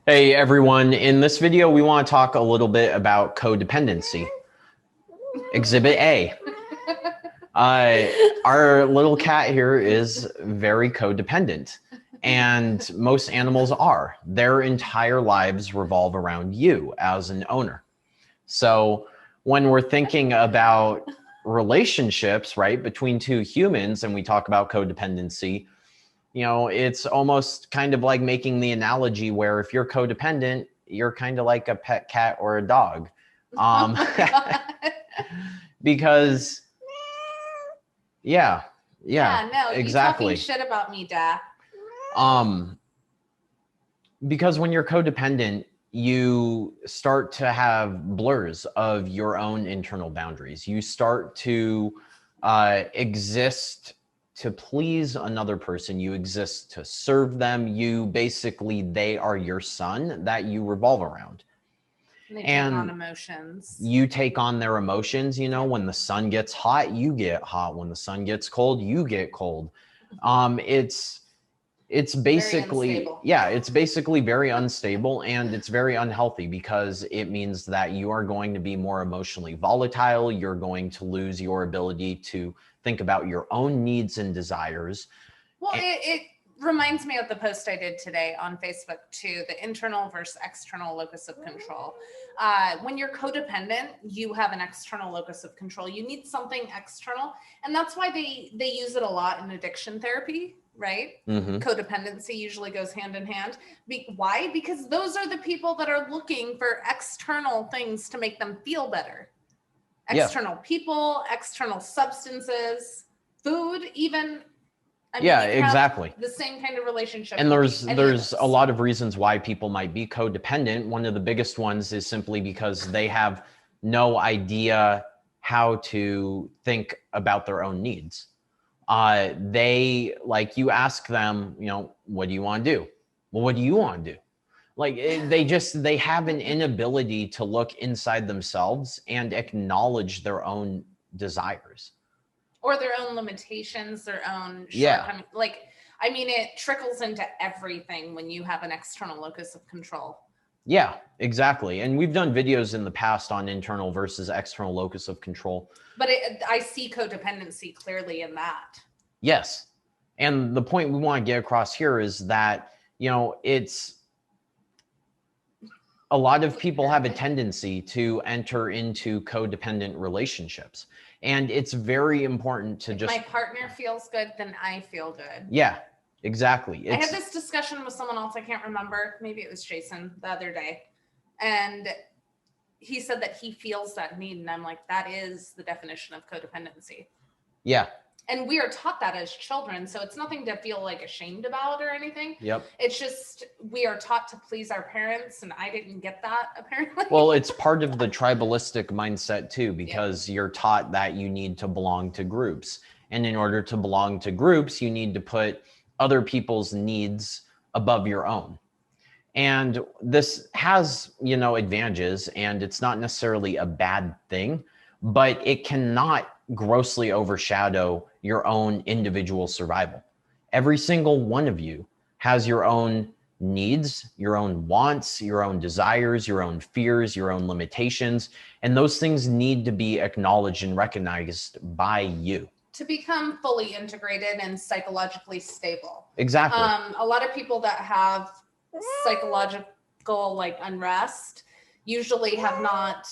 Hey everyone, in this video we want to talk a little bit about codependency. Exhibit A. Our little cat here is very codependent, and most animals are. Their entire lives revolve around you as an owner. So when we're thinking about relationships, right, between two humans, and we talk about codependency, it's almost kind of like making the analogy where if you're codependent, you're kind of like a pet cat or a dog. Um, because yeah, Yeah, no, you talking exactly. shit about me, Dad. Um, because when you're codependent, you start to have blurs of your own internal boundaries. You start to exist to please another person. You exist to serve them. They are your son that you revolve around. They take on emotions. You take on their emotions. When the sun gets hot, you get hot. When the sun gets cold, you get cold. It's basically, it's basically very unstable, and it's very unhealthy because it means that you are going to be more emotionally volatile. You're going to lose your ability to think about your own needs and desires. Well, it reminds me of the post I did today on Facebook too, the internal versus external locus of control. When you're codependent, you have an external locus of control. You need something external. And that's why they use it a lot in addiction therapy, right? Mm-hmm. Codependency usually goes hand in hand. Why? Because those are the people that are looking for external things to make them feel better. External people, external substances, food, even. Exactly. The same kind of relationship. And there's a lot of reasons why people might be codependent. One of the biggest ones is simply because they have no idea how to think about their own needs. You ask them, what do you want to do? Well, what do you want to do? They have an inability to look inside themselves and acknowledge their own desires. Or their own limitations, their own shortcomings. It trickles into everything when you have an external locus of control. Yeah, exactly. And we've done videos in the past on internal versus external locus of control. But I see codependency clearly in that. Yes. And the point we want to get across here is that, it's a lot of people have a tendency to enter into codependent relationships. And it's very important to if my partner feels good, then I feel good. Yeah, exactly. I had this discussion with someone else, I can't remember. Maybe it was Jason the other day. And he said that he feels that need. And I'm like, that is the definition of codependency. Yeah. And we are taught that as children. So it's nothing to feel like ashamed about or anything. Yep. It's just we are taught to please our parents. And I didn't get that, apparently. Well, it's part of the tribalistic mindset, too, because you're taught that you need to belong to groups. And in order to belong to groups, you need to put other people's needs above your own. And this has, advantages, and it's not necessarily a bad thing, but it cannot grossly overshadow your own individual survival. Every single one of you has your own needs, your own wants, your own desires, your own fears, your own limitations, and those things need to be acknowledged and recognized by you to become fully integrated and psychologically stable. Exactly. A lot of people that have psychological unrest usually have not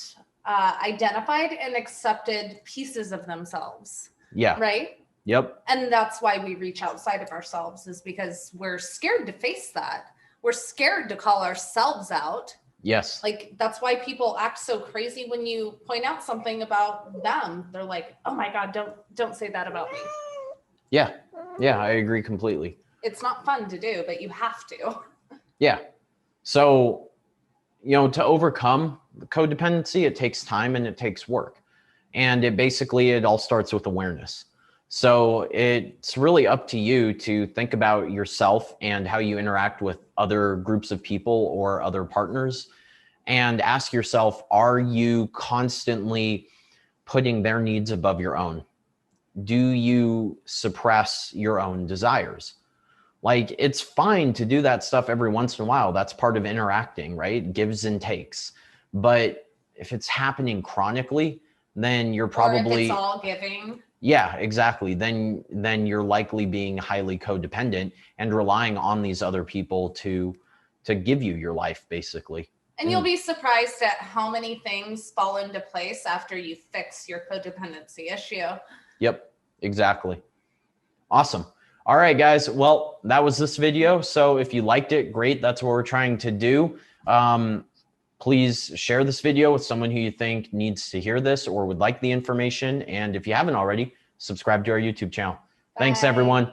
identified and accepted pieces of themselves. Yeah. Right? Yep. And that's why we reach outside of ourselves, is because we're scared to face that. We're scared to call ourselves out. Yes. That's why people act so crazy when you point out something about them. They're like, oh my God, don't say that about me. Yeah. Yeah, I agree completely. It's not fun to do, but you have to. Yeah. So, to overcome codependency, it takes time and it takes work. And it all starts with awareness. So it's really up to you to think about yourself and how you interact with other groups of people or other partners, and ask yourself, are you constantly putting their needs above your own? Do you suppress your own desires? Like, it's fine to do that stuff every once in a while. That's part of interacting, right? Gives and takes. But if it's happening chronically, then you're probably, or if it's all giving. Yeah, exactly. Then you're likely being highly codependent and relying on these other people to give you your life, basically. And you'll be surprised at how many things fall into place after you fix your codependency issue. Yep, exactly. Awesome. All right, guys. Well, that was this video. So if you liked it, great. That's what we're trying to do. Please share this video with someone who you think needs to hear this or would like the information. And if you haven't already, subscribe to our YouTube channel. Thanks, everyone.